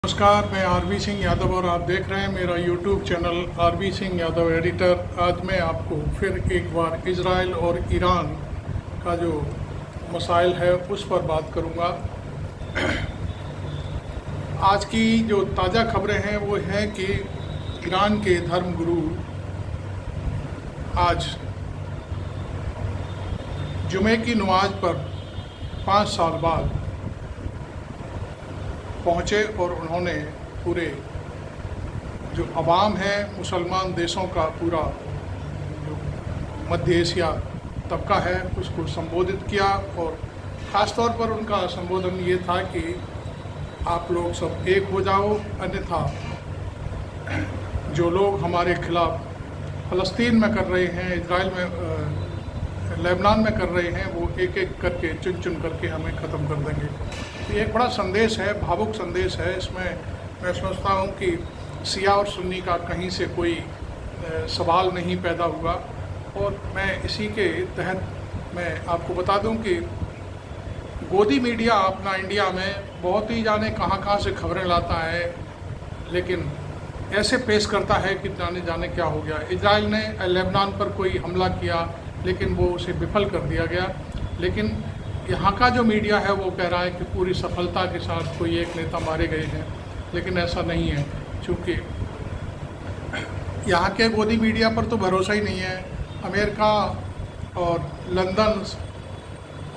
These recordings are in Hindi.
नमस्कार, मैं आरबी सिंह यादव और आप देख रहे हैं मेरा YouTube channel R B Singh Yadav editor. आज मैं आपको फिर एक बार इजराइल और ईरान का जो मसाइल है उस पर बात करूंगा। आज की जो ताज़ा खबरें हैं वो है कि ईरान के धर्मगुरु आज जुमे की नमाज पर 5 साल बाद पहुँचे और उन्होंने पूरे जो अवाम है मुसलमान देशों का पूरा जो मध्य एशिया तबका है उसको संबोधित किया। और ख़ास तौर पर उनका संबोधन ये था कि आप लोग सब एक हो जाओ, अन्यथा जो लोग हमारे खिलाफ़ फ़लस्तीन में कर रहे हैं, इजराइल में, लेबनान में कर रहे हैं, वो एक एक करके चुन चुन करके हमें ख़त्म कर देंगे। ये एक बड़ा संदेश है, भावुक संदेश है। इसमें मैं समझता हूँ कि शिया और सुन्नी का कहीं से कोई सवाल नहीं पैदा हुआ। और मैं इसी के तहत मैं आपको बता दूँ कि गोदी मीडिया अपना इंडिया में बहुत ही जाने कहाँ से खबरें लाता है, लेकिन ऐसे पेश करता है कि जाने जाने क्या हो गया। इजराइल ने लेबनान पर कोई हमला किया लेकिन वो उसे विफल कर दिया गया, लेकिन यहाँ का जो मीडिया है वो कह रहा है कि पूरी सफलता के साथ कोई एक नेता मारे गए हैं, लेकिन ऐसा नहीं है। चूँकि यहाँ के गोदी मीडिया पर तो भरोसा ही नहीं है। अमेरिका और लंदन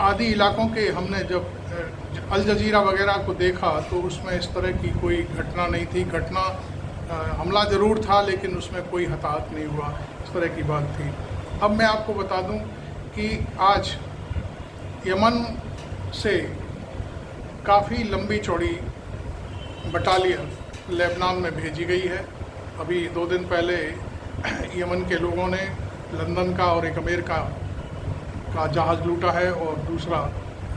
आदि इलाकों के हमने जब अल जजीरा वगैरह को देखा तो उसमें इस तरह की कोई घटना नहीं थी। हमला ज़रूर था लेकिन उसमें कोई हताहत नहीं हुआ, इस तरह की बात थी। अब मैं आपको बता दूं कि आज यमन से काफ़ी लंबी चौड़ी बटालियन लेबनान में भेजी गई है। अभी 2 दिन पहले यमन के लोगों ने लंदन का और एक अमेरिका का जहाज़ लूटा है और दूसरा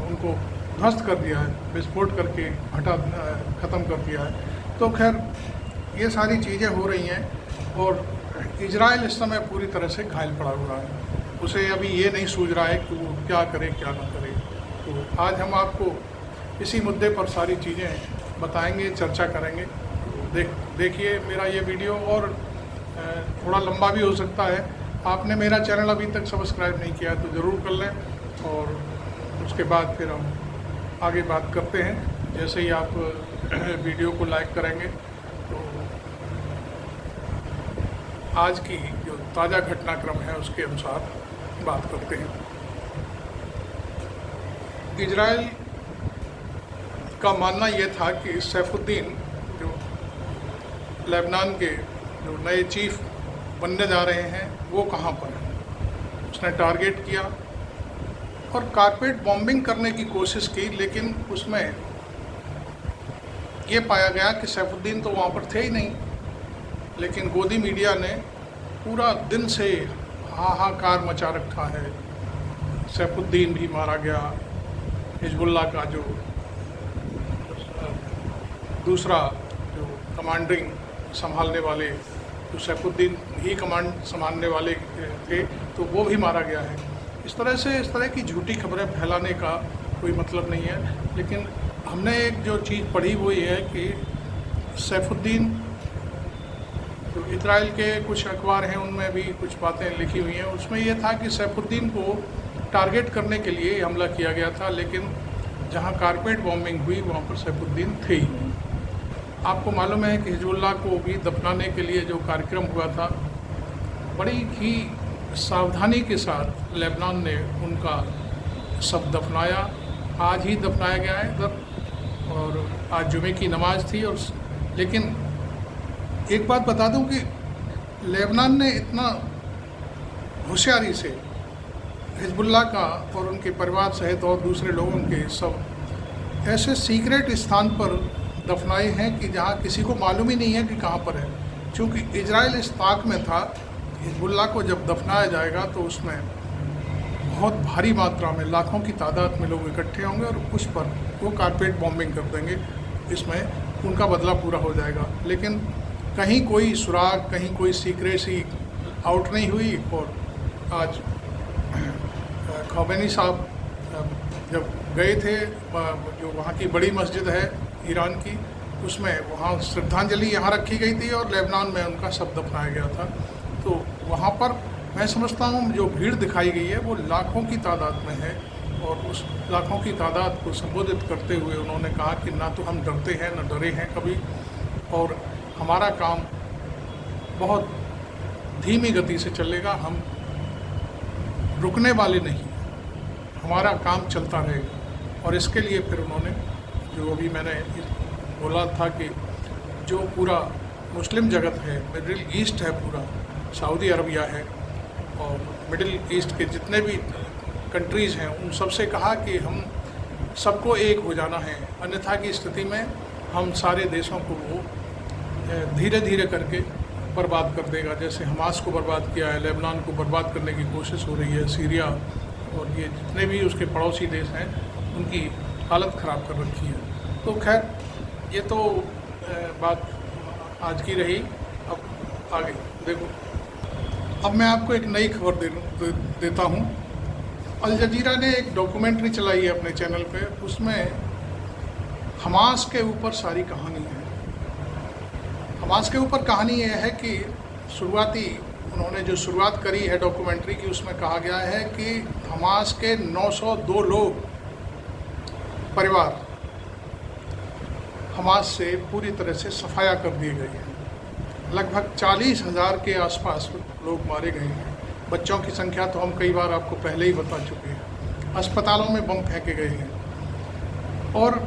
उनको ध्वस्त कर दिया है, विस्फोट करके ख़त्म कर दिया है। तो खैर ये सारी चीज़ें हो रही हैं और इजराइल इस समय पूरी तरह से घायल पड़ा हुआ है। उसे अभी ये नहीं सूझ रहा है कि वो क्या करे क्या ना करे। तो आज हम आपको इसी मुद्दे पर सारी चीज़ें बताएंगे, चर्चा करेंगे। देखिए मेरा ये वीडियो, और थोड़ा लंबा भी हो सकता है। आपने मेरा चैनल अभी तक सब्सक्राइब नहीं किया तो ज़रूर कर लें, और उसके बाद फिर हम आगे बात करते हैं। जैसे ही आप वीडियो को लाइक करेंगे तो आज की जो ताज़ा घटनाक्रम है उसके अनुसार बात करते हैं। इजराइल का मानना ये था कि सैफुद्दीन जो लेबनान के जो नए चीफ बनने जा रहे हैं वो कहाँ पर हैं। उसने टारगेट किया और कारपेट बॉम्बिंग करने की कोशिश की, लेकिन उसमें ये पाया गया कि सैफुद्दीन तो वहाँ पर थे ही नहीं। लेकिन गोदी मीडिया ने पूरा दिन से हाहाकार मचा रखा है। सैफुद्दीन भी मारा गया, हिजबुल्ला का जो दूसरा जो कमांडिंग संभालने वाले, जो सैफुद्दीन ही कमांड संभालने वाले थे, तो वो भी मारा गया है। इस तरह की झूठी खबरें फैलाने का कोई मतलब नहीं है। लेकिन हमने एक जो चीज़ पढ़ी वो ये है कि सैफुद्दीन, जो इजराइल के कुछ अखबार हैं उनमें भी कुछ बातें लिखी हुई हैं, उसमें यह था कि सैफुद्दीन को टारगेट करने के लिए हमला किया गया था, लेकिन जहां कारपेट बॉम्बिंग हुई वहां पर सैफुद्दीन थे ही नहीं। आपको मालूम है कि हिजबुल्लाह को भी दफनाने के लिए जो कार्यक्रम हुआ था, बड़ी ही सावधानी के साथ लेबनान ने उनका सब दफनाया। आज ही दफनाया गया है इधर, और आज जुमे की नमाज थी। और लेकिन एक बात बता दूं कि लेबनान ने इतना होशियारी से हिजबुल्लाह का और उनके परिवार सहित और दूसरे लोगों के सब ऐसे सीक्रेट स्थान पर दफनाए हैं कि जहां किसी को मालूम ही नहीं है कि कहां पर है। क्योंकि इजराइल इस ताक में था, हिजबुल्लाह को जब दफनाया जाएगा तो उसमें बहुत भारी मात्रा में, लाखों की तादाद में लोग इकट्ठे होंगे और उस पर वो कारपेट बॉम्बिंग कर देंगे। इसमें उनका बदला पूरा हो जाएगा। लेकिन कहीं कोई सुराग, कहीं कोई सीक्रेसी आउट नहीं हुई। और आज खमेनी साहब जब गए थे, जो वहाँ की बड़ी मस्जिद है ईरान की, उसमें वहाँ श्रद्धांजलि यहाँ रखी गई थी और लेबनान में उनका शव दफनाया गया था। तो वहाँ पर मैं समझता हूँ जो भीड़ दिखाई गई है वो लाखों की तादाद में है, और उस लाखों की तादाद को संबोधित करते हुए उन्होंने कहा कि ना तो हम डरते हैं न डरे हैं कभी, और हमारा काम बहुत धीमी गति से चलेगा, हम रुकने वाले नहीं, हमारा काम चलता रहेगा। और इसके लिए फिर उन्होंने जो अभी मैंने बोला था कि जो पूरा मुस्लिम जगत है, मिडिल ईस्ट है, पूरा सऊदी अरबिया है और मिडिल ईस्ट के जितने भी कंट्रीज़ हैं, उन सबसे कहा कि हम सबको एक हो जाना है, अन्यथा की स्थिति में हम सारे देशों को वो धीरे धीरे करके बर्बाद कर देगा। जैसे हमास को बर्बाद किया है, लेबनान को बर्बाद करने की कोशिश हो रही है, सीरिया और ये जितने भी उसके पड़ोसी देश हैं उनकी हालत ख़राब कर रखी है। तो खैर ये तो बात आज की रही। अब आगे देखो, अब मैं आपको एक नई खबर देता हूँ। अल जजीरा ने एक डॉक्यूमेंट्री चलाई है अपने चैनल पे, उसमें हमास के ऊपर सारी कहानी है। हमास के ऊपर कहानी यह है कि उन्होंने जो शुरुआत करी है डॉक्यूमेंट्री की, उसमें कहा गया है कि हमास के 902 लोग परिवार हमास से पूरी तरह से सफाया कर दिए गए हैं। लगभग 40,000 के आसपास लोग मारे गए हैं। बच्चों की संख्या तो हम कई बार आपको पहले ही बता चुके हैं। अस्पतालों में बम फेंके गए हैं, और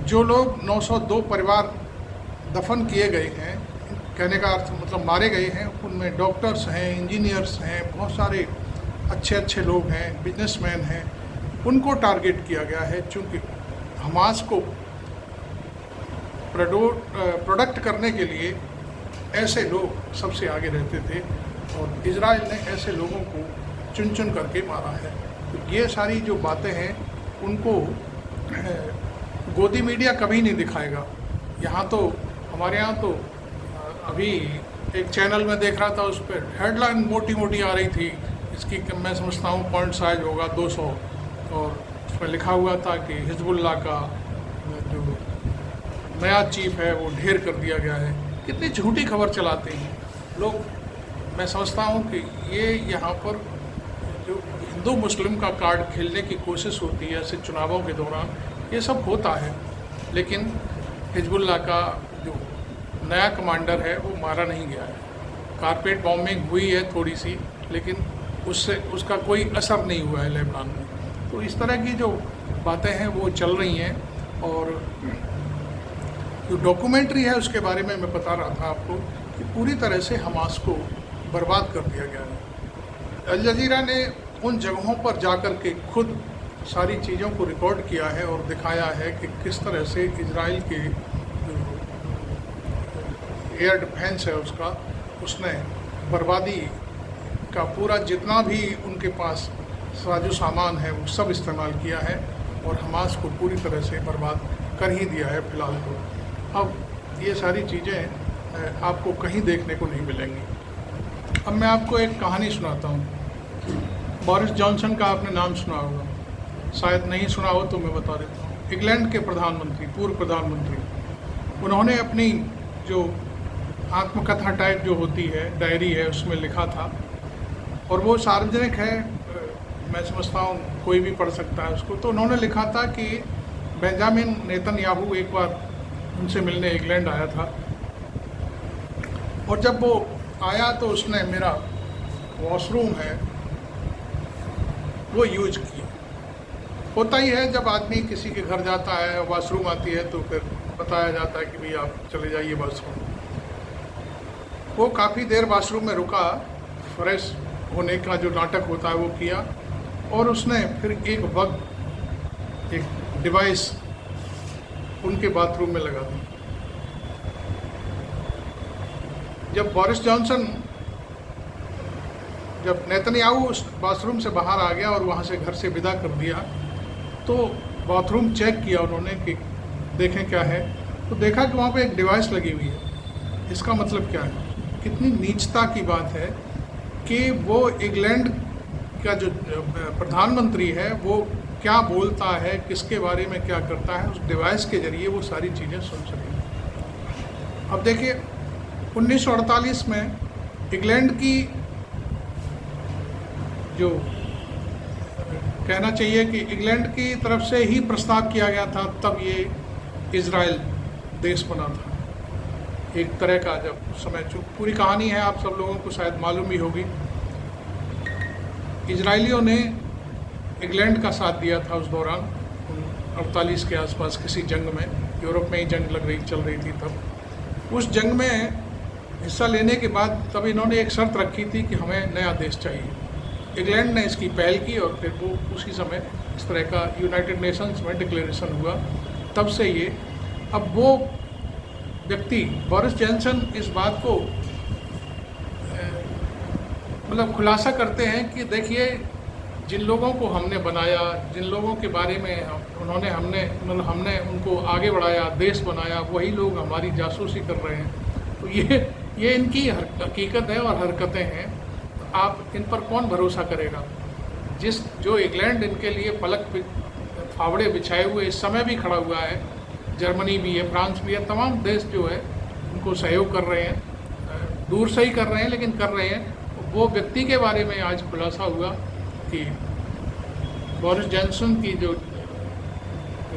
जो लोग 902 परिवार दफन किए गए हैं, कहने का अर्थ मतलब मारे गए हैं, उनमें डॉक्टर्स हैं, इंजीनियर्स हैं, बहुत सारे अच्छे अच्छे लोग हैं, बिजनेसमैन हैं, उनको टारगेट किया गया है। चूँकि हमास को प्रोडक्ट करने के लिए ऐसे लोग सबसे आगे रहते थे, और इजराइल ने ऐसे लोगों को चुन चुन करके मारा है। तो ये सारी जो बातें हैं उनको गोदी मीडिया कभी नहीं दिखाएगा। यहाँ तो हमारे यहाँ तो अभी एक चैनल में देख रहा था, उस पर हेडलाइन मोटी मोटी आ रही थी, इसकी मैं समझता हूँ पॉइंट साइज होगा 200, और उसमें लिखा हुआ था कि हिजबुल्लाह का जो नया चीफ है वो ढेर कर दिया गया है। कितनी झूठी खबर चलाते हैं लोग। मैं समझता हूँ कि ये यहाँ पर जो हिंदू मुस्लिम का कार्ड खेलने की कोशिश होती है ऐसे चुनावों के दौरान, ये सब होता है। लेकिन हिजबुल्लाह का जो नया कमांडर है वो मारा नहीं गया है। कारपेट बॉम्बिंग हुई है थोड़ी सी, लेकिन उसका कोई असर नहीं हुआ है लेबनान में। तो इस तरह की जो बातें हैं वो चल रही हैं, और जो डॉक्यूमेंट्री है उसके बारे में मैं बता रहा था आपको कि पूरी तरह से हमास को बर्बाद कर दिया गया है। अल जजीरा ने उन जगहों पर जाकर के खुद सारी चीज़ों को रिकॉर्ड किया है और दिखाया है कि किस तरह से इजराइल के जो एयर डिफेंस है उसने बर्बादी का पूरा जितना भी उनके पास साजो सामान है वो सब इस्तेमाल किया है, और हमास को पूरी तरह से बर्बाद कर ही दिया है फ़िलहाल तो। अब ये सारी चीज़ें आपको कहीं देखने को नहीं मिलेंगी। अब मैं आपको एक कहानी सुनाता हूँ। बोरिस जॉनसन का आपने नाम सुना होगा, शायद नहीं सुना हो तो मैं बता देता हूँ। इंग्लैंड के प्रधानमंत्री, पूर्व प्रधानमंत्री, उन्होंने अपनी जो आत्मकथा टाइप जो होती है, डायरी है, उसमें लिखा था, और वो सार्वजनिक है, मैं समझता हूँ कोई भी पढ़ सकता है उसको। तो उन्होंने लिखा था कि बेंजामिन नेतन्याहू एक बार उनसे मिलने इंग्लैंड आया था, और जब वो आया तो उसने मेरा वॉशरूम है वो यूज किया। होता ही है जब आदमी किसी के घर जाता है, वॉशरूम आती है तो फिर बताया जाता है कि भाई आप चले जाइए वॉशरूम। वो काफ़ी देर वॉशरूम में रुका, फ्रेश होने का जो नाटक होता है वो किया, और उसने फिर एक डिवाइस उनके बाथरूम में लगा दी। जब बोरिस जॉनसन, जब नेतन्याहू उस बाथरूम से बाहर आ गया और वहाँ से घर से विदा कर दिया, तो बाथरूम चेक किया उन्होंने कि देखें क्या है, तो देखा कि वहाँ पे एक डिवाइस लगी हुई है। इसका मतलब क्या है? कितनी नीचता की बात है कि वो इंग्लैंड का जो प्रधानमंत्री है वो क्या बोलता है, किसके बारे में क्या करता है, उस डिवाइस के ज़रिए वो सारी चीज़ें सुन सकें। अब देखिए 1948 में इंग्लैंड की जो कहना चाहिए कि इंग्लैंड की तरफ से ही प्रस्ताव किया गया था, तब ये इज़राइल देश बना था एक तरह का। जब समय जो पूरी कहानी है आप सब लोगों को शायद मालूम ही होगी। इजरायलियों ने इंग्लैंड का साथ दिया था उस दौरान 48 के आसपास किसी जंग में, यूरोप में ही जंग चल रही थी तब। उस जंग में हिस्सा लेने के बाद तब इन्होंने एक शर्त रखी थी कि हमें नया देश चाहिए। इंग्लैंड ने इसकी पहल की और फिर वो उसी समय इस तरह का यूनाइटेड नेशंस में डिक्लेरेशन हुआ। तब से ये अब वो व्यक्ति बोरिस जॉनसन इस बात को मतलब खुलासा करते हैं कि देखिए जिन लोगों को हमने बनाया, जिन लोगों के बारे में हमने उनको आगे बढ़ाया, देश बनाया, वही लोग हमारी जासूसी कर रहे हैं। तो ये इनकी हकीकत है और हरकतें हैं। तो आप इन पर कौन भरोसा करेगा? जो इंग्लैंड इनके लिए पलक फावड़े बिछाए हुए इस समय भी खड़ा हुआ है, जर्मनी भी है, फ्रांस भी है, तमाम देश जो है उनको सहयोग कर रहे हैं, दूर से ही कर रहे हैं लेकिन कर रहे हैं। वो व्यक्ति के बारे में आज खुलासा हुआ कि बोरिस जॉनसन की जो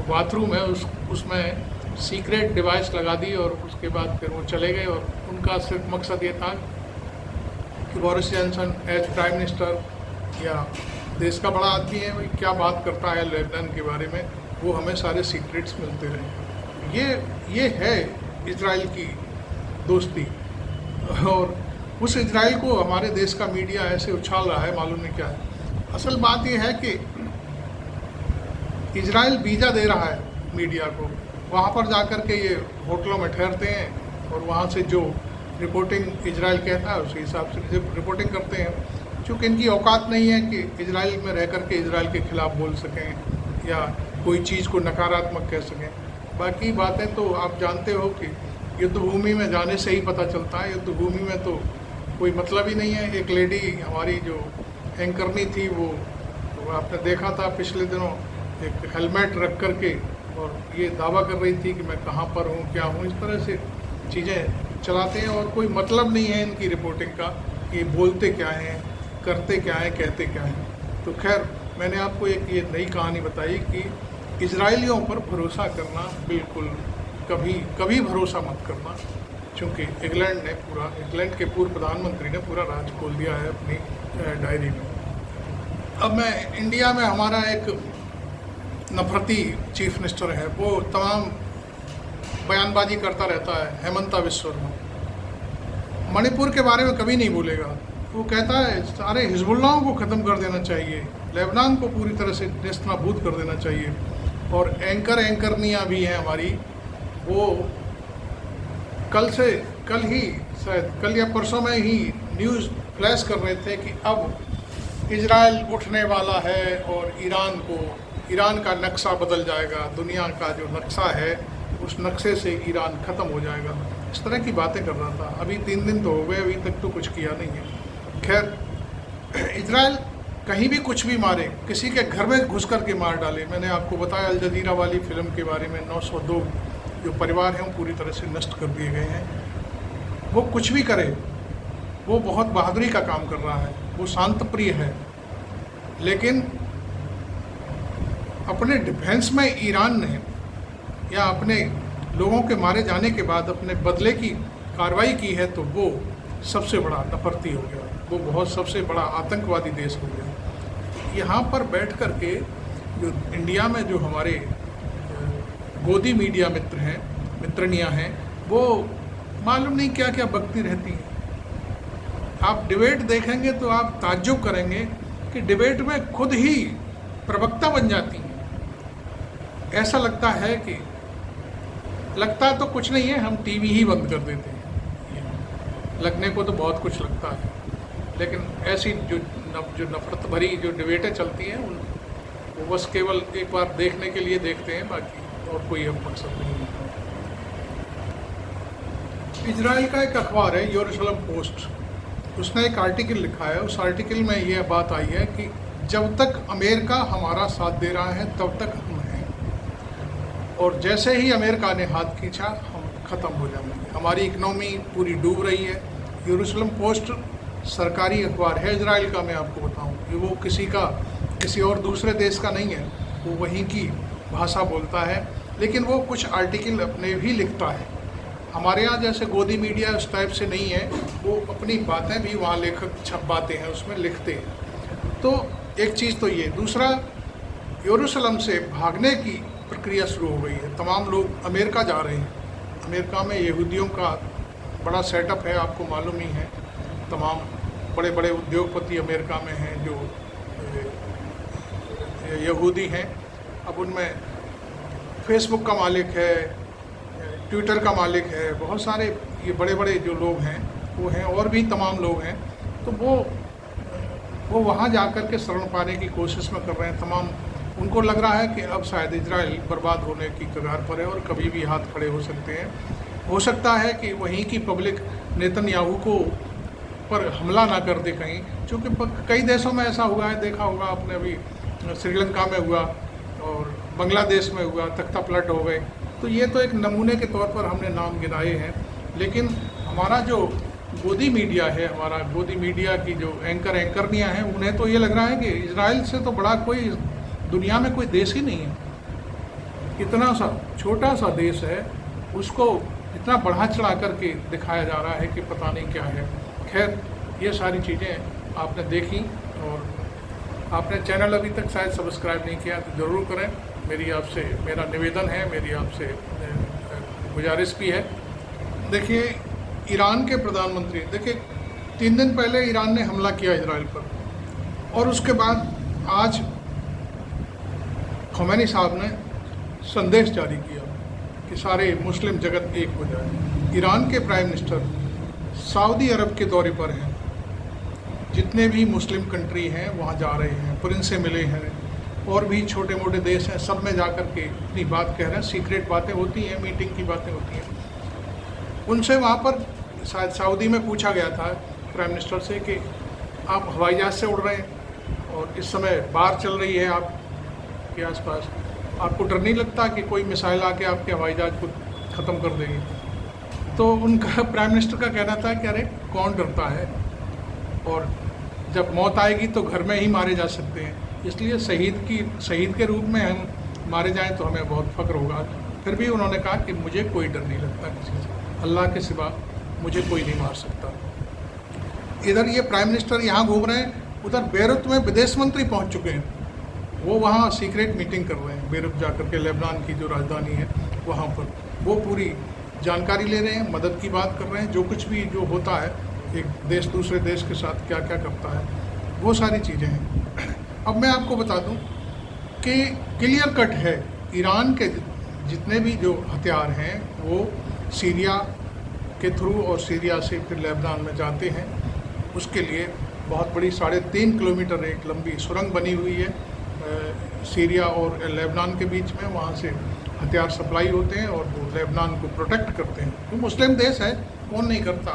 बाथरूम है उसमें सीक्रेट डिवाइस लगा दी और उसके बाद फिर वो चले गए। और उनका सिर्फ मकसद ये था कि Boris Johnson as prime minister या देश का बड़ा आदमी है, भाई क्या बात करता है लेबनान के बारे में, वो हमें सारे सीक्रेट्स मिलते रहे। ये है इजराइल की दोस्ती। और उस इजराइल को हमारे देश का मीडिया ऐसे उछाल रहा है, मालूम नहीं क्या है। असल बात यह है कि इजराइल वीज़ा दे रहा है मीडिया को, वहाँ पर जाकर के ये होटलों में ठहरते हैं और वहाँ से जो रिपोर्टिंग इजराइल कहता है उसी हिसाब से रिपोर्टिंग करते हैं। चूँकि इनकी औकात नहीं है कि इजराइल में रह कर के इजराइल के खिलाफ बोल सकें या कोई चीज़ को नकारात्मक कह सकें। बाकी बातें तो आप जानते हो कि युद्ध भूमि में जाने से ही पता चलता है। युद्ध भूमि में तो कोई मतलब ही नहीं है। एक लेडी हमारी जो एंकरनी थी वो आपने देखा था पिछले दिनों, एक हेलमेट रख कर के और ये दावा कर रही थी कि मैं कहाँ पर हूँ, क्या हूँ, इस तरह से चीज़ें चलाते हैं और कोई मतलब नहीं है इनकी रिपोर्टिंग का कि बोलते क्या हैं, करते क्या हैं, कहते क्या हैं। तो खैर मैंने आपको एक ये नई कहानी बताई कि इजराइलियों पर भरोसा करना बिल्कुल कभी भरोसा मत करना, क्योंकि इंग्लैंड के पूर्व प्रधानमंत्री ने पूरा राज खोल दिया है अपनी डायरी में। अब मैं इंडिया में हमारा एक नफरती चीफ मिनिस्टर है, वो तमाम बयानबाजी करता रहता है, हेमंता बिस्वा शर्मा। मणिपुर के बारे में कभी नहीं बोलेगा। वो कहता है सारे हिजबुल्लाहों को ख़त्म कर देना चाहिए, लेबनान को पूरी तरह से नेस्तनाबूद कर देना चाहिए। और एंकरनियाँ भी हैं हमारी, वो कल ही शायद कल या परसों में ही न्यूज़ फ्लैश कर रहे थे कि अब इजराइल उठने वाला है और ईरान का नक्शा बदल जाएगा, दुनिया का जो नक्शा है उस नक्शे से ईरान ख़त्म हो जाएगा। इस तरह की बातें कर रहा था। अभी 3 दिन तो हो गए, अभी तक तो कुछ किया नहीं है। खैर इजराइल कहीं भी कुछ भी मारे, किसी के घर में घुस कर के मार डाले। मैंने आपको बताया अल जजीरा वाली फिल्म के बारे में, 902 जो परिवार हैं वो पूरी तरह से नष्ट कर दिए गए हैं। वो कुछ भी करे, वो बहुत बहादुरी का काम कर रहा है, वो शांत प्रिय है। लेकिन अपने डिफेंस में ईरान ने या अपने लोगों के मारे जाने के बाद अपने बदले की कार्रवाई की है, तो वो सबसे बड़ा नफरती हो गया, वो बहुत सबसे बड़ा आतंकवादी देश हो गया। यहाँ पर बैठ कर के जो इंडिया में जो हमारे गोदी मीडिया मित्र हैं, मित्रनियाँ हैं, वो मालूम नहीं क्या क्या बकती रहती हैं। आप डिबेट देखेंगे तो आप ताज्जुब करेंगे कि डिबेट में खुद ही प्रवक्ता बन जाती हैं। ऐसा लगता है कि लगता तो कुछ नहीं है, हम टीवी ही बंद कर देते हैं। लगने को तो बहुत कुछ लगता है, लेकिन ऐसी जो नफरत भरी जो डिबेटें चलती हैं वो बस केवल एक बार देखने के लिए देखते हैं, बाकी और कोई अब मकसद नहीं है। इजराइल का एक अखबार है यरूशलेम पोस्ट, उसने एक आर्टिकल लिखा है। उस आर्टिकल में यह बात आई है कि जब तक अमेरिका हमारा साथ दे रहा है तब तक हम हैं, और जैसे ही अमेरिका ने हाथ खींचा हम ख़त्म हो जाएंगे। हमारी इकनॉमी पूरी डूब रही है। यरूशलेम पोस्ट सरकारी अखबार है इजराइल का, मैं आपको बताऊं, कि वो किसी और दूसरे देश का नहीं है, वो वहीं की भाषा बोलता है, लेकिन वो कुछ आर्टिकल अपने भी लिखता है। हमारे यहाँ जैसे गोदी मीडिया उस टाइप से नहीं है, वो अपनी बातें भी वहाँ लेखक छपवाते हैं, उसमें लिखते हैं। तो एक चीज़ तो ये, दूसरा यरूशलेम से भागने की प्रक्रिया शुरू हो गई है। तमाम लोग अमेरिका जा रहे हैं। अमेरिका में यहूदियों का बड़ा सेटअप है, आपको मालूम ही है। तमाम बड़े बड़े उद्योगपति अमेरिका में हैं जो यहूदी हैं। अब उनमें फेसबुक का मालिक है, ट्विटर का मालिक है, बहुत सारे ये बड़े बड़े जो लोग हैं वो हैं, और भी तमाम लोग हैं। तो वो वहाँ जाकर के शरण पाने की कोशिश में कर रहे हैं। तमाम उनको लग रहा है कि अब शायद इजराइल बर्बाद होने की कगार पर है और कभी भी हाथ खड़े हो सकते हैं। हो सकता है कि वहीं की पब्लिक नेतन्याहू को पर हमला ना कर दे कहीं, क्योंकि कई देशों में ऐसा हुआ है, देखा होगा आपने, अभी श्रीलंका में हुआ और बांग्लादेश में हुआ, तख्ता पलट हो गए। तो ये तो एक नमूने के तौर पर हमने नाम गिनाए हैं। लेकिन हमारा जो गोदी मीडिया है, हमारा गोदी मीडिया की जो एंकरनियाँ हैं, उन्हें तो ये लग रहा है कि इजराइल से तो बड़ा कोई दुनिया में कोई देश ही नहीं है। इतना सा छोटा सा देश है, उसको इतना बढ़ा चढ़ा करके दिखाया जा रहा है कि पता नहीं क्या है। खैर, ये सारी चीज़ें आपने देखी, और आपने चैनल अभी तक शायद सब्सक्राइब नहीं किया तो ज़रूर करें। मेरा निवेदन है, मेरी आपसे गुजारिश भी है। देखिए, ईरान के प्रधानमंत्री, देखिए 3 दिन पहले ईरान ने हमला किया इजराइल पर, और उसके बाद आज ख़ुमैनी साहब ने संदेश जारी किया कि सारे मुस्लिम जगत एक हो जाए। ईरान के प्राइम मिनिस्टर सऊदी अरब के दौरे पर हैं। जितने भी मुस्लिम कंट्री हैं वहाँ जा रहे हैं, फिर इनसे मिले हैं, और भी छोटे मोटे देश हैं, सब में जा कर के अपनी बात कह रहे हैं। सीक्रेट बातें होती हैं, मीटिंग की बातें होती हैं। उनसे वहाँ पर शायद सऊदी में पूछा गया था प्राइम मिनिस्टर से कि आप हवाई जहाज़ से उड़ रहे हैं और इस समय बाढ़ चल रही है आपके आसपास, आपको डर नहीं लगता कि कोई मिसाइल आके आपके हवाई जहाज़ को ख़त्म कर देगी? तो उनका प्राइम मिनिस्टर का कहना था कि अरे कौन डरता है, और जब मौत आएगी तो घर में ही मारे जा सकते हैं, इसलिए शहीद के रूप में हम मारे जाएं तो हमें बहुत फ़ख्र होगा। फिर भी उन्होंने कहा कि मुझे कोई डर नहीं लगता किसी से, अल्लाह के सिवा मुझे कोई नहीं मार सकता। इधर ये प्राइम मिनिस्टर यहाँ घूम रहे हैं, उधर बेरूत में विदेश मंत्री पहुँच चुके हैं। वो वहाँ सीक्रेट मीटिंग कर रहे हैं, बेरूत जाकर के, लेबनान की जो राजधानी है वहाँ पर। वो पूरी जानकारी ले रहे हैं, मदद की बात कर रहे हैं, जो कुछ भी जो होता है एक देश दूसरे देश के साथ क्या क्या करता है, वो सारी चीज़ें हैं। अब मैं आपको बता दूं कि क्लियर कट है, ईरान के जितने भी जो हथियार हैं वो सीरिया के थ्रू और सीरिया से फिर लेबनान में जाते हैं। उसके लिए बहुत बड़ी 3.5 किलोमीटर एक लंबी सुरंग बनी हुई है सीरिया और लेबनान के बीच में। वहाँ से हथियार सप्लाई होते हैं और वो लेबनान को प्रोटेक्ट करते हैं। वो मुस्लिम देश है, कौन नहीं करता,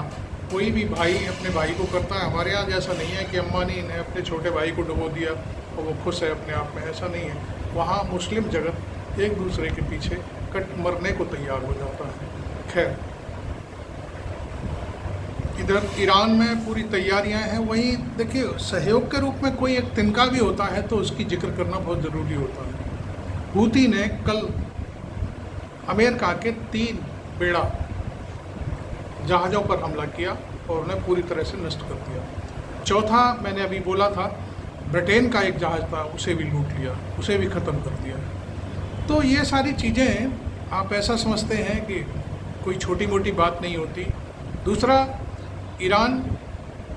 कोई भी भाई अपने भाई को करता है। हमारे यहाँ जैसा नहीं है कि अम्बानी ने अपने छोटे भाई को डुबो दिया और वो खुश है अपने आप में, ऐसा नहीं है। वहाँ मुस्लिम जगत एक दूसरे के पीछे कट मरने को तैयार हो जाता है। खैर, इधर ईरान में पूरी तैयारियां हैं। वहीं देखिए, सहयोग के रूप में कोई एक तिनका भी होता है तो उसकी जिक्र करना बहुत ज़रूरी होता है। हूती ने कल अमेरिका के 3 बेड़ा जहाज़ों पर हमला किया और उन्हें पूरी तरह से नष्ट कर दिया। चौथा, मैंने अभी बोला था, ब्रिटेन का एक जहाज़ था, उसे भी लूट लिया, उसे भी ख़त्म कर दिया। तो ये सारी चीज़ें आप ऐसा समझते हैं कि कोई छोटी मोटी बात नहीं होती। दूसरा, ईरान,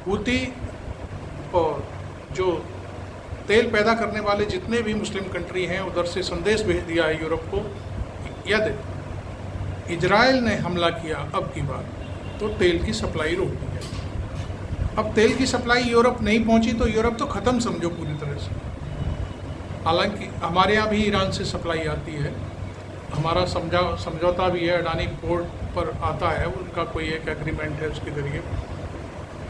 हूती और जो तेल पैदा करने वाले जितने भी मुस्लिम कंट्री हैं उधर से संदेश भेज दिया है यूरोप को, यदि इजराइल ने हमला किया अब की बार तो तेल की सप्लाई रोक दी जाए। अब तेल की सप्लाई यूरोप नहीं पहुंची तो यूरोप तो ख़त्म समझो पूरी तरह से। हालांकि हमारे यहाँ भी ईरान से सप्लाई आती है, हमारा समझौता भी है, अडानी पोर्ट पर आता है, उनका कोई एक एग्रीमेंट है उसके ज़रिए।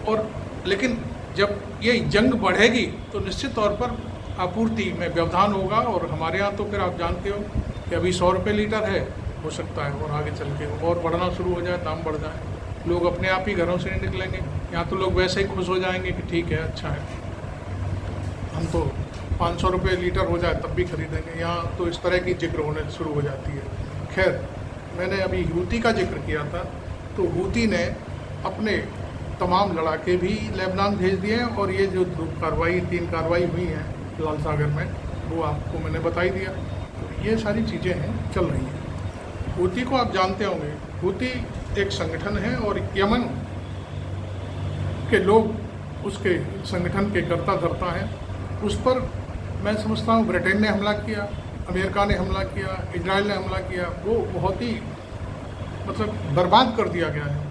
और लेकिन जब ये जंग बढ़ेगी तो निश्चित तौर पर आपूर्ति में व्यवधान होगा। और हमारे यहाँ तो फिर आप जानते हो कि अभी 100 रुपये लीटर है हो सकता है और आगे चल के और बढ़ना शुरू हो जाए, दाम बढ़ जाए, लोग अपने आप ही घरों से नहीं निकलेंगे। यहाँ तो लोग वैसे ही खुश हो जाएंगे कि ठीक है, अच्छा है, हम तो 500 रुपये लीटर हो जाए तब भी खरीदेंगे। यहाँ तो इस तरह की जिक्र होने शुरू हो जाती है। खैर, मैंने अभी हूती का जिक्र किया था, तो हूती ने अपने तमाम लड़ाके भी लेबनान भेज दिए हैं और ये जो 3 कार्रवाई हुई हैं लाल सागर में, वो आपको मैंने बता ही दिया। तो ये सारी चीज़ें हैं, चल रही हैं। हूती को आप जानते होंगे, हूती एक संगठन है और यमन के लोग उसके संगठन के कर्ता धर्ता हैं। उस पर मैं समझता हूँ ब्रिटेन ने हमला किया, अमेरिका ने हमला किया, इजराइल ने हमला किया, वो बहुत ही मतलब बर्बाद कर दिया गया है।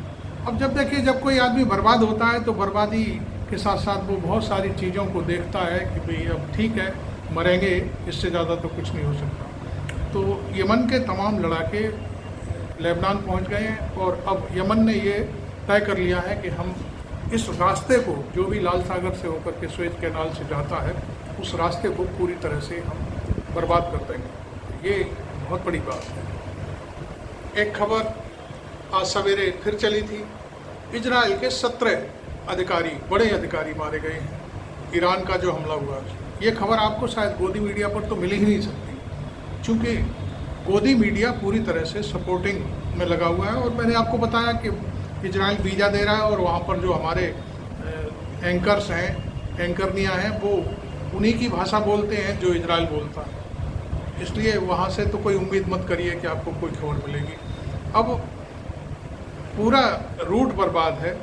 अब जब देखिए, जब कोई आदमी बर्बाद होता है तो बर्बादी के साथ साथ वो बहुत सारी चीज़ों को देखता है कि भाई अब ठीक है, मरेंगे, इससे ज़्यादा तो कुछ नहीं हो सकता। तो यमन के तमाम लड़ाके लेबनान पहुंच गए हैं और अब यमन ने ये तय कर लिया है कि हम इस रास्ते को, जो भी लाल सागर से होकर के स्वेज कैनाल से जाता है, उस रास्ते को पूरी तरह से हम बर्बाद कर देंगे। ये बहुत बड़ी बात है। एक खबर आज सवेरे फिर चली थी, इजराइल के 17 अधिकारी, बड़े अधिकारी मारे गए हैं ईरान का जो हमला हुआ। ये खबर आपको शायद गोदी मीडिया पर तो मिल ही नहीं सकती, क्योंकि गोदी मीडिया पूरी तरह से सपोर्टिंग में लगा हुआ है। और मैंने आपको बताया कि इजराइल वीज़ा दे रहा है और वहाँ पर जो हमारे एंकर्स हैं, एंकरनियाँ हैं, वो उन्हीं की भाषा बोलते हैं जो इजराइल बोलता है। इसलिए वहाँ से तो कोई उम्मीद मत करिए कि आपको कोई खबर मिलेगी। अब पूरा रूट बर्बाद है,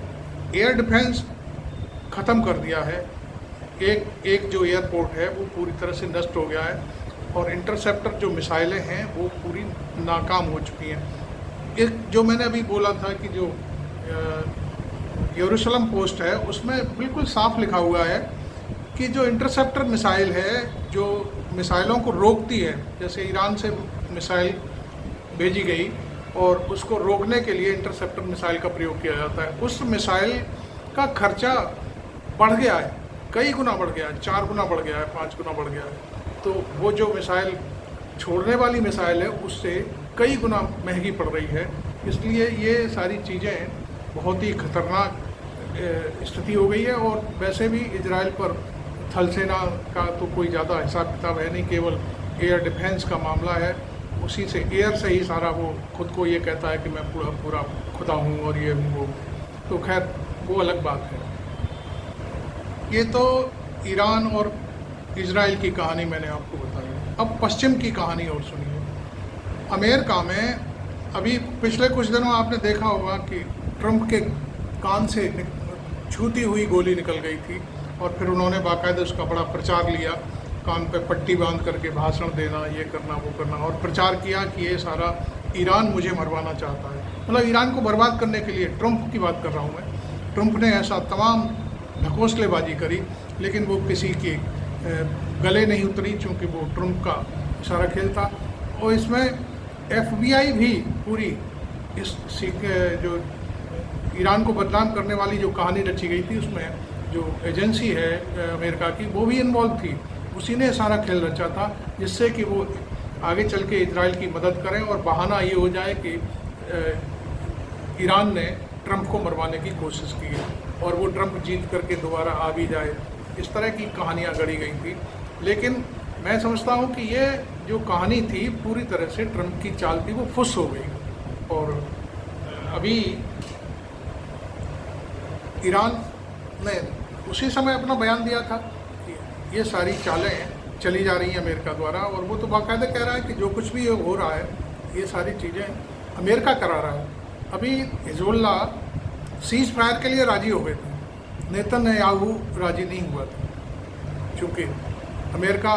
एयर डिफेंस ख़त्म कर दिया है, एक जो एयरपोर्ट है वो पूरी तरह से नष्ट हो गया है और इंटरसेप्टर जो मिसाइलें हैं वो पूरी नाकाम हो चुकी हैं। एक जो मैंने अभी बोला था कि जो यरूशलेम पोस्ट है, उसमें बिल्कुल साफ लिखा हुआ है कि जो इंटरसेप्टर मिसाइल है, जो मिसाइलों को रोकती है, जैसे ईरान से मिसाइल भेजी गई और उसको रोकने के लिए इंटरसेप्टर मिसाइल का प्रयोग किया जाता है, उस मिसाइल का खर्चा बढ़ गया है, कई गुना बढ़ गया है, 4 गुना बढ़ गया है, 5 गुना बढ़ गया है। तो वो जो मिसाइल छोड़ने वाली मिसाइल है उससे कई गुना महंगी पड़ रही है। इसलिए ये सारी चीज़ें बहुत ही खतरनाक स्थिति हो गई है। और वैसे भी इजराइल पर थल सेना का तो कोई ज़्यादा हिसाब किताब है नहीं, केवल एयर डिफेंस का मामला है। उसी से, एयर से ही सारा वो खुद को ये कहता है कि मैं पूरा खुदा हूँ और ये हूँ वो। तो खैर वो अलग बात है। ये तो ईरान और इजराइल की कहानी मैंने आपको बताई। अब पश्चिम की कहानी और सुनिए। अमेरिका में अभी पिछले कुछ दिनों आपने देखा होगा कि ट्रंप के कान से छूती हुई गोली निकल गई थी और फिर उन्होंने बाकायदा उसका बड़ा प्रचार लिया, कान पे पट्टी बांध करके भाषण देना, ये करना वो करना, और प्रचार किया कि ये सारा ईरान मुझे मरवाना चाहता है। मतलब ईरान को बर्बाद करने के लिए, ट्रंप की बात कर रहा हूँ मैं, ट्रंप ने ऐसा तमाम ढकोसलेबाजी करी, लेकिन वो किसी के गले नहीं उतरी, क्योंकि वो ट्रंप का सारा खेल था। और इसमें FBI भी पूरी इस जो ईरान को बदनाम करने वाली जो कहानी रची गई थी, उसमें जो एजेंसी है अमेरिका की, वो भी इन्वॉल्व थी। उसी ने सारा खेल रचा था, जिससे कि वो आगे चल के इजराइल की मदद करें और बहाना ये हो जाए कि ईरान ने ट्रंप को मरवाने की कोशिश की है और वो ट्रंप जीत करके दोबारा आ भी जाए। इस तरह की कहानियाँ गढ़ी गई थी। लेकिन मैं समझता हूँ कि ये जो कहानी थी पूरी तरह से ट्रंप की चाल थी, वो फुस हो गई। और अभी ईरान ने उसी समय अपना बयान दिया था कि ये सारी चालें चली जा रही हैं अमेरिका द्वारा, और वो तो बाकायदा कह रहा है कि जो कुछ भी हो रहा है ये सारी चीज़ें अमेरिका करा रहा है। अभी हिजबुल्ला सीज फायर के लिए राजी हो गए थे, नेतन्याहू राजी नहीं हुआ था, क्योंकि अमेरिका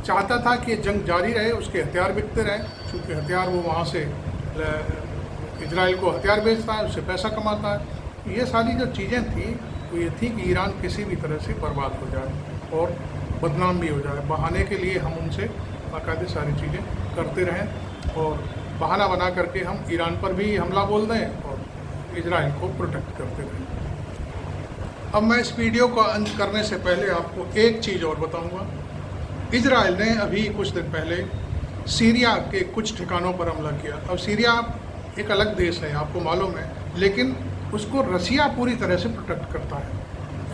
चाहता था कि जंग जारी रहे, उसके हथियार बिकते रहे, क्योंकि हथियार वो वहाँ से इजराइल को हथियार बेचता है, उससे पैसा कमाता है। ये सारी जो चीज़ें थी वो ये थी कि ईरान किसी भी तरह से बर्बाद हो जाए और बदनाम भी हो जाए। बहाने के लिए हम उनसे बाकायदे सारी चीज़ें करते रहें और बहाना बना करके हम ईरान पर भी हमला बोल दें और इजराइल को प्रोटेक्ट करते रहें। अब मैं इस वीडियो का अंत करने से पहले आपको एक चीज़ और बताऊंगा। इजराइल ने अभी कुछ दिन पहले सीरिया के कुछ ठिकानों पर हमला किया। अब सीरिया एक अलग देश है, आपको मालूम है, लेकिन उसको रसिया पूरी तरह से प्रोटेक्ट करता है,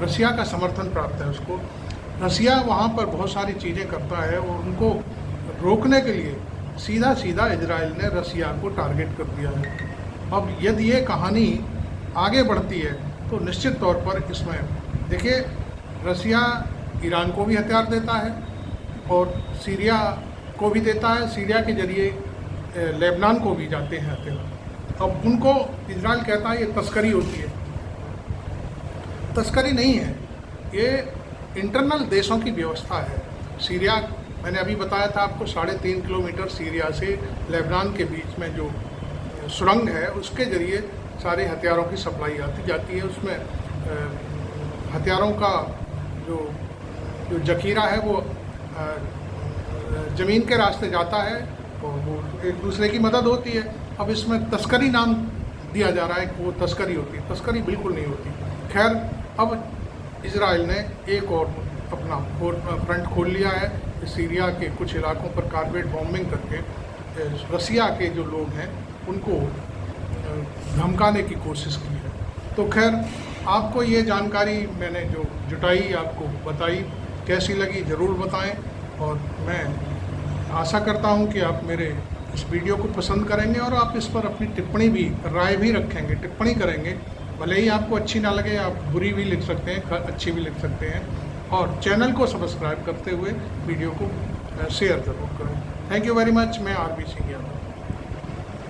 रसिया का समर्थन प्राप्त है उसको। रसिया वहाँ पर बहुत सारी चीज़ें करता है और उनको रोकने के लिए सीधा सीधा इजराइल ने रसिया को टारगेट कर दिया है। अब यदि ये कहानी आगे बढ़ती है तो निश्चित तौर पर इसमें देखिए, रसिया ईरान को भी हथियार देता है और सीरिया को भी देता है, सीरिया के जरिए लेबनान को भी जाते हैं हथियार। अब उनको इजराइल कहता है ये तस्करी होती है, तस्करी नहीं है, ये इंटरनल देशों की व्यवस्था है। सीरिया, मैंने अभी बताया था आपको, 3.5 किलोमीटर सीरिया से लेबनान के बीच में जो सुरंग है उसके ज़रिए सारे हथियारों की सप्लाई आती जाती है। उसमें हथियारों का जो जखीरा है वो ज़मीन के रास्ते जाता है और वो एक दूसरे की मदद होती है। अब इसमें तस्करी नाम दिया जा रहा है कि वो तस्करी होती है, तस्करी बिल्कुल नहीं होती। खैर, अब इजराइल ने एक और अपना फ्रंट खोल लिया है, सीरिया के कुछ इलाकों पर कारपेट बॉम्बिंग करके रसिया के जो लोग हैं उनको धमकाने की कोशिश की है। तो खैर, आपको ये जानकारी मैंने जो जुटाई आपको बताई, कैसी लगी ज़रूर बताएं और मैं आशा करता हूं कि आप मेरे इस वीडियो को पसंद करेंगे और आप इस पर अपनी टिप्पणी भी, राय भी रखेंगे, टिप्पणी करेंगे। भले ही आपको अच्छी ना लगे, आप बुरी भी लिख सकते हैं, अच्छी भी लिख सकते हैं, और चैनल को सब्सक्राइब करते हुए वीडियो को शेयर ज़रूर करें। Thank you very much. मैं आरबी सिंह यादव।